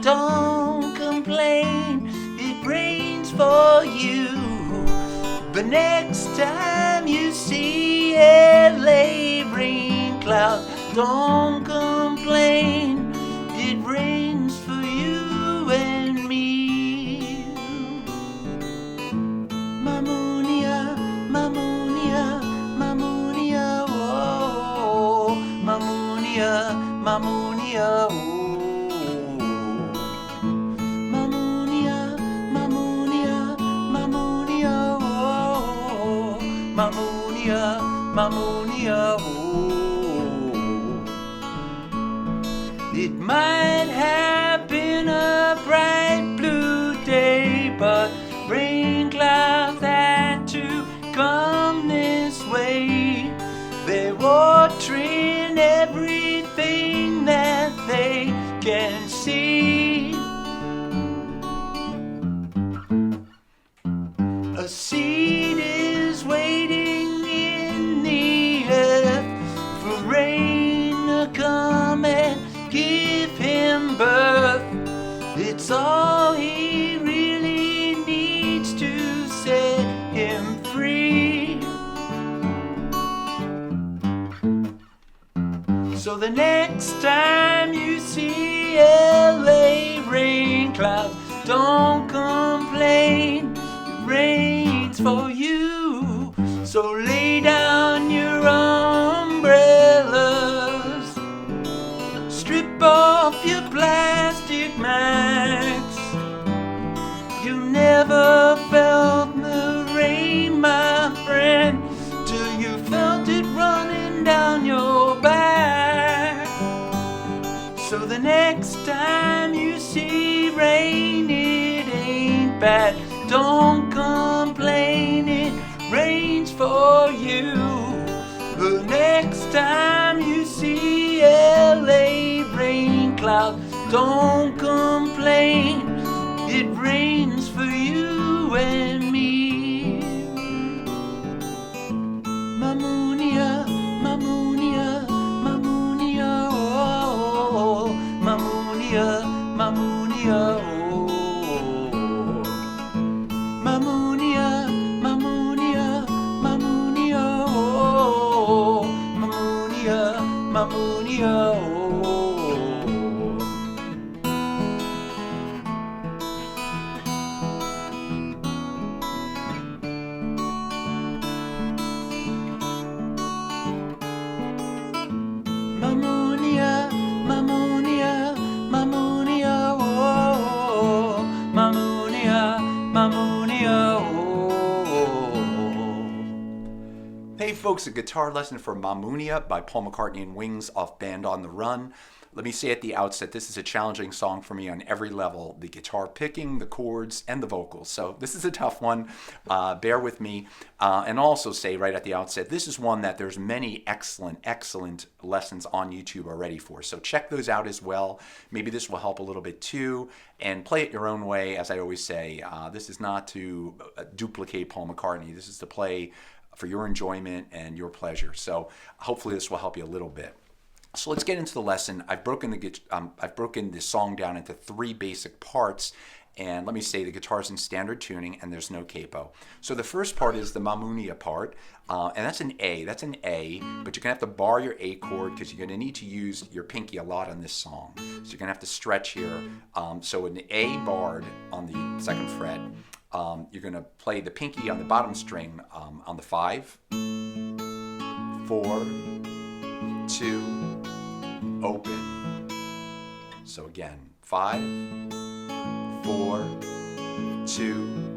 don't complain, it rains for you. But next time you see LA rain clouds, don't complain, it rains for you and me. Mamunia, Mamunia, Mamunia, oh, Mamunia, Mamunia, oh. Mamunia, Mamunia, Mamunia, oh. Mamunia, Mamunia, oh. It might have been a bright blue day, but rain clouds had to come this way. They're watering everything that they can see. A seed is waiting in the earth for rain to come and give him birth. It's all he really needs to set him free. So the next time you see LA rain clouds, don't complain, it rains for you. So lay down your umbrellas, strip off your plastic masks. You never felt the rain, my friend, till you felt it running down your back. So the next time you see rain, it ain't bad. Don't complain, it rains for you. The next time you see LA rain cloud, don't complain, it rains for you and me. Mamunia, Mamunia, Mamunia, oh, Mamunia, Mamunia, oh. Mamunia, Mamunia, Mamunia, oh, Mamunia, Mamunia, oh. Mamunia, Mamunia, Mamunia, oh, Mamunia, Mamunia, oh. Hey folks, a guitar lesson for Mamunia by Paul McCartney and Wings off Band on the Run. Let me say at the outset, this is a challenging song for me on every level. The guitar picking, the chords, and the vocals. So this is a tough one. Bear with me. And also say right at the outset, this is one that there's many excellent lessons on YouTube already for. So check those out as well. Maybe this will help a little bit too. And play it your own way. As I always say, this is not to duplicate Paul McCartney. This is to play for your enjoyment and your pleasure. So hopefully this will help you a little bit. So let's get into the lesson. I've broken the song down into three basic parts, and let me say the guitar's in standard tuning and there's no capo. So the first part is the Mamunia part, and that's an A. That's an A, but you're gonna have to bar your A chord because you're gonna need to use your pinky a lot on this song. So you're gonna have to stretch here. So an A barred on the second fret. You're gonna play the pinky on the bottom string on the 5, 4, 2. Open. So again, 5, 4, 2,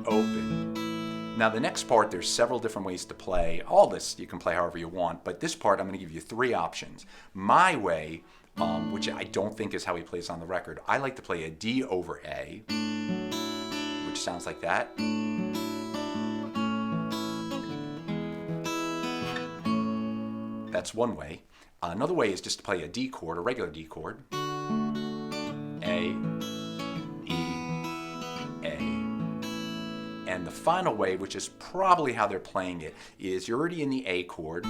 open. Now the next part, there's several different ways to play. All this you can play however you want, but this part I'm going to give you three options. My way, which I don't think is how he plays on the record, I like to play a D over A, which sounds like that. That's one way. Another way is just to play a D chord, a regular D chord. A, E, A. And the final way, which is probably how they're playing it, is you're already in the A chord.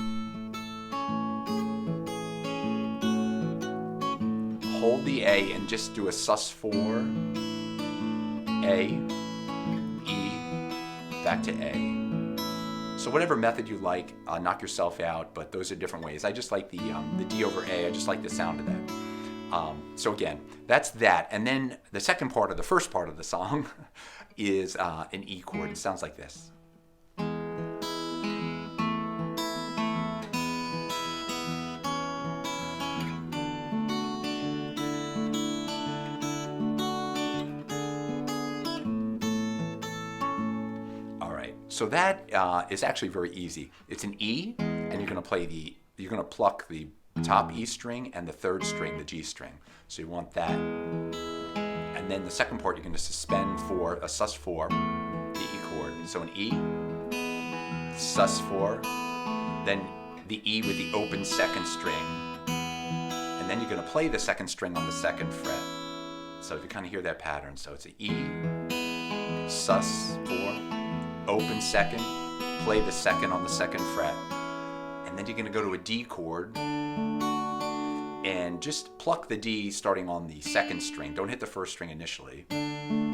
hold the A and just do a sus4, A, E, back to A. So whatever method you like, knock yourself out, but those are different ways. I just like the D over A. I just like the sound of that. So again, that's that. And then the second part of the first part of the song is an E chord. It sounds like this. So that is actually very easy. It's an E, and you're going to pluck the top E string and the third string, the G string. So you want that. And then the second part, you're going to suspend for a sus4, the E chord. So an E, sus4, then the E with the open second string, and then you're going to play the second string on the second fret. So if you kind of hear that pattern, so it's an E, sus4, open second, play the second on the second fret, and then you're going to go to a D chord and just pluck the D starting on the second string. Don't hit the first string initially. And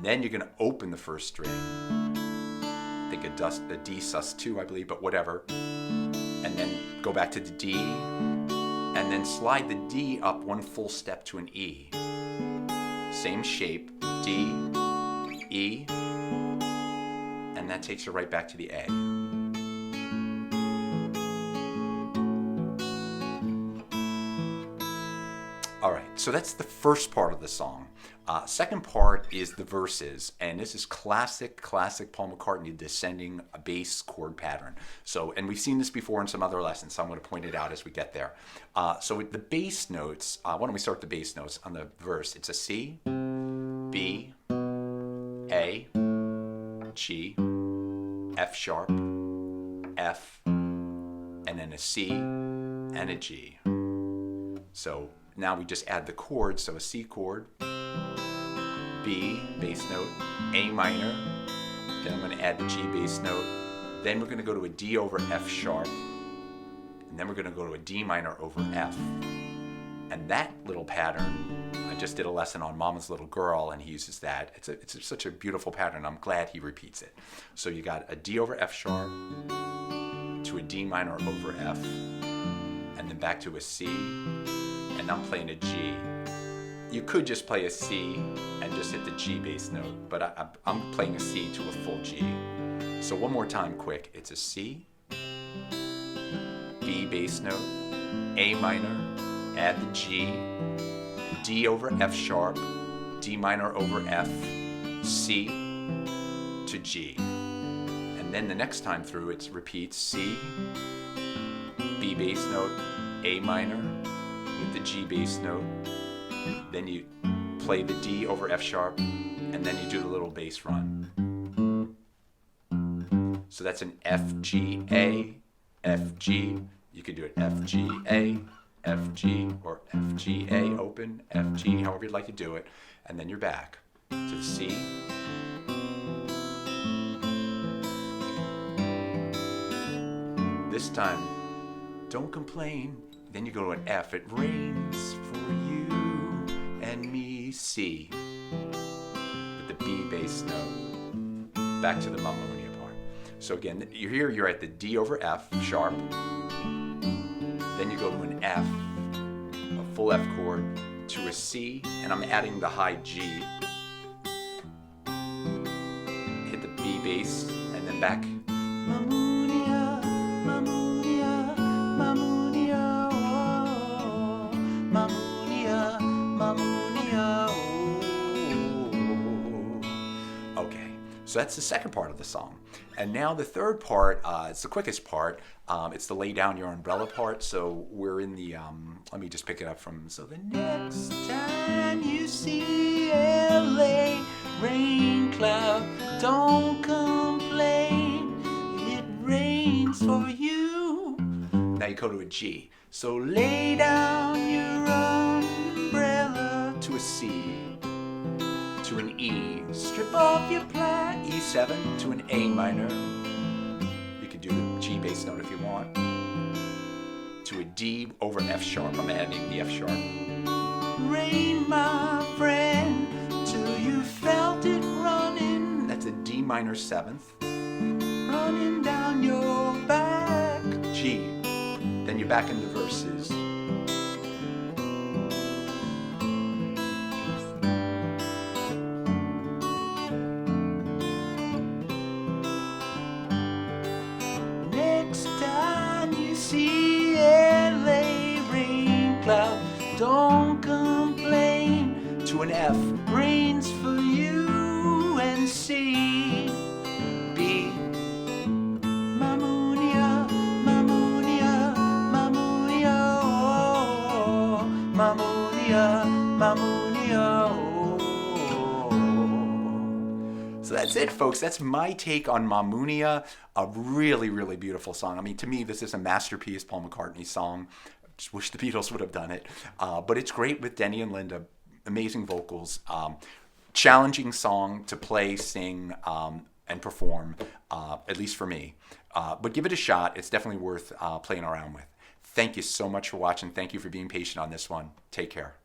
then you're going to open the first string. I think a D sus2, I believe, but whatever. And then go back to the D, and then slide the D up one full step to an E. Same shape, D, E, and that takes you right back to the A. All right, so that's the first part of the song. Second part is the verses, and this is classic Paul McCartney descending bass chord pattern. So, and we've seen this before in some other lessons, so I'm going to point it out as we get there. So with the bass notes, why don't we start the bass notes on the verse? It's a C, B, A, G, F sharp, F, and then a C and a G. So now we just add the chords, so a C chord, B, bass note, A minor, then I'm going to add the G bass note, then we're going to go to a D over F sharp, and then we're going to go to a D minor over F. And that little pattern, I just did a lesson on Mama's Little Girl, and he uses that. It's such a beautiful pattern. I'm glad he repeats it. So you got a D over F sharp to a D minor over F, and then back to a C, and I'm playing a G. You could just play a C and just hit the G bass note, but I'm playing a C to a full G. So one more time quick. It's a C, B bass note, A minor, add the G, D over F sharp, D minor over F, C to G. And then the next time through it repeats C, B bass note, A minor with the G bass note. Then you play the D over F sharp, and then you do the little bass run. So that's an F, G, A, F, G. You could do it F, G, A, F, G, or F, G, A, open, F, G, however you'd like to do it. And then you're back to the C. This time, don't complain. Then you go to an F. It rains for you and me, C, with the B bass note. Back to the Mamunia part. So again, you're at the D over F sharp. Then you go to an F, a full F chord, to a C, and I'm adding the high G. Hit the B bass, and then back. Mamunia, Mamunia, Mamunia, oh, Mamunia, Mamunia, oh. Okay, so that's the second part of the song. And now the third part, it's the quickest part. It's the lay down your umbrella part. So we're in the, let me just pick it up from, so the next time you see LA rain cloud, don't complain, it rains for you. Now you go to a G. So lay down your umbrella to a C, to an E, strip off your plaid, E7 to an A minor. You could do the G bass note if you want. to a D over F sharp. I'm adding the F sharp. Rain, my friend, till you felt it running. That's a D minor 7th. Running down your back. G. Then you're back in the verses. Next time you see LA rain cloud, don't complain. To an F, rains for you. And C, B, Mamunia, Mamunia, Mamunia, oh, Mamunia, Mamunia, oh. So that's it, folks. That's my take on Mamunia, a really, really beautiful song. I mean, to me, this is a masterpiece, Paul McCartney song. Just wish the Beatles would have done it. But it's great with Denny and Linda. Amazing vocals. Challenging song to play, sing, and perform, at least for me. But give it a shot. It's definitely worth playing around with. Thank you so much for watching. Thank you for being patient on this one. Take care.